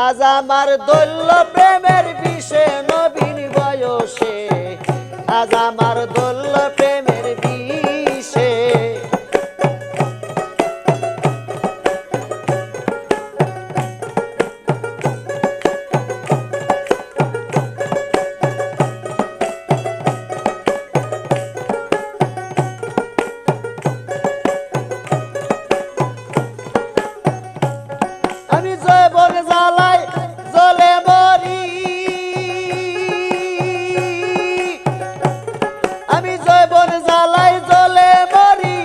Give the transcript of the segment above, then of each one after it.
আজ আমার দৈল্য প্রেমের বিষে নবীন বয়সে, আজ আমার দৈল্য প্রেমের বিষে। আমি জয়বন জ্বালাই জ্বলে মরি, আমি জয়বন জ্বালাই জ্বলে মরি,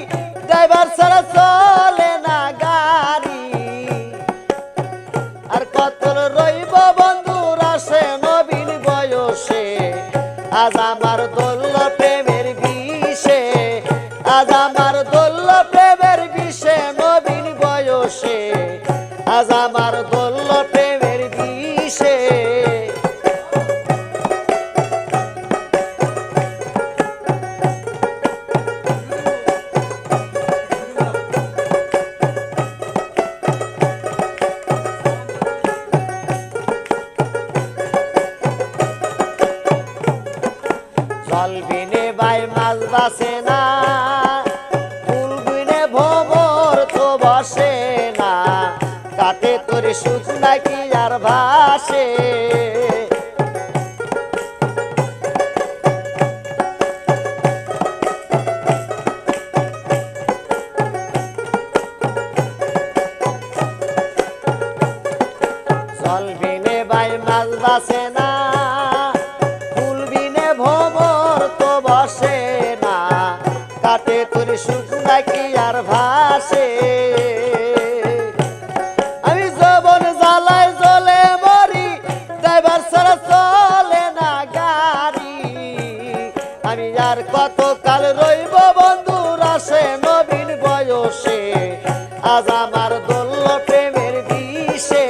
ড্রাইভার ছাড়া চলে না গাড়ি। আর কত রইব বন্ধুর আসে নবীন বয়সে, আজ আমার দোল্য প্রেমের বিষে, আজ আমার দোল্য প্রেমের বিষে নবীন বয়সে, আজ আমার দোল্য প্রেমের বিষে। জল বিনে বাই মাছ বাসে না, ফুল বিনে ভোমর তো বসে না, কাটে তোর সুখ নাকি আর ভাসে। জল বিনে বাই মাছ বাসে না, ফুল বিনে ভোমর তো বসে না, কাটে তোর সুখ নাকি আর ভাসে। আমি যৌবন জ্বালাই জ্বলে মরি, ড্রাইভার ছাড়া চলে না গাড়ি। আমি আর কত কাল রইব বন্ধুর আসে নবীন বয়সে, আজ আমার দোল্য প্রেমের বিষে,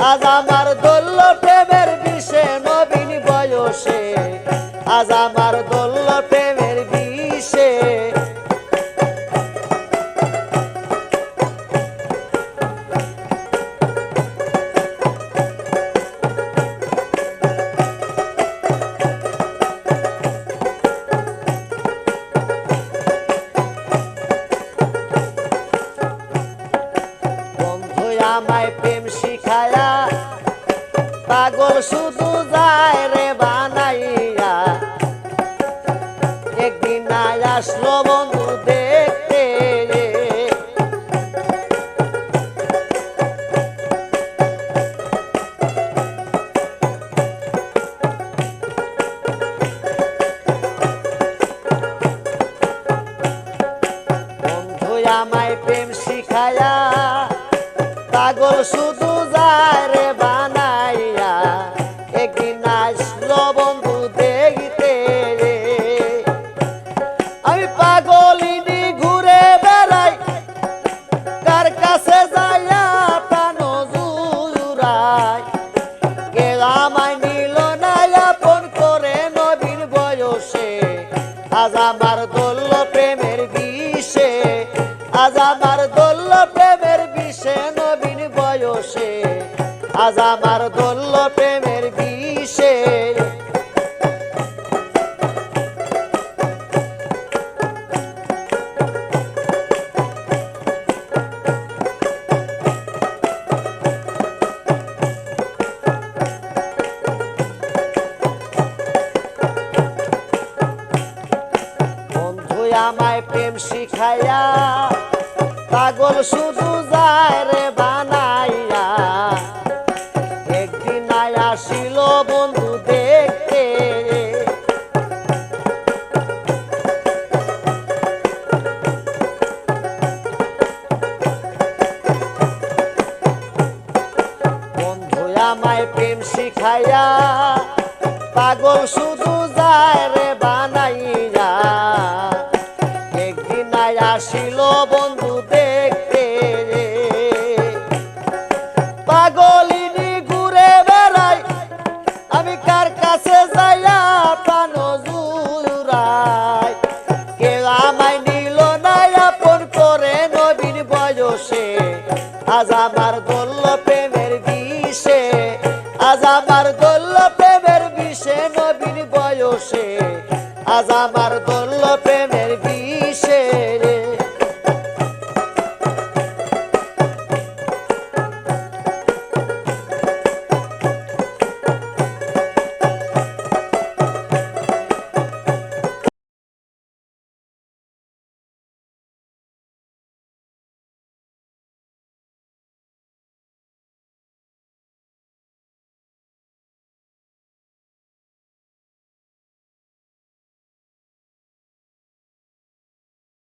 আজ আমার দোল্য প্রেমের বিষে নবীন বয়সে, আজ আমার দোল্য প্রেমের বিষে। বন্ধু আমায় প্রেম শিখায়া, পাগল শুধু যায় রে বানাইয়া, একদিন নাই আসলো বন্ধু দেখতে। বন্ধু আমায় প্রেম শিখায়া, পাগল শুধু যায় রে বানাইয়া, একদিন আসলো বন্ধু দেখতে। আমি পাগলিনী ঘুরে বেড়াই, কার কাছে যাইয়া প্রাণ জুড়াই, কে আমায় নিল না আপন করে নবীন বয়সে, আজ আমার দোল্য প্রেমের বিষে, আজ আমার দোল্য প্রেমের বিষে নবীন বয়সে, আজ আমার দোল্য প্রেমের বিষে। বন্ধু আমায় প্রেম শিখাইয়া, পাগল শুধু যায় রে বানাইয়া, একদিন আয় আসিল বন্ধু দেখতে। বন্ধু আমায় প্রেম শিখাইয়া, পাগল শুধু যায় রে বানাইয়া, একদিন আয় আসিল বন্ধু দেখতে। পাগলিনী ঘুরে বেড়াই, আমি কার কাছে যাইয়া প্রাণ জুড়াই, কে আমায় নিল না আপন করে নবীন বয়সে, আজ আমার দোল্য প্রেমের বিষ। কিসে আজ আমার দোল প্রেমের বিষে নবীন বয়সে আজ আমার দোল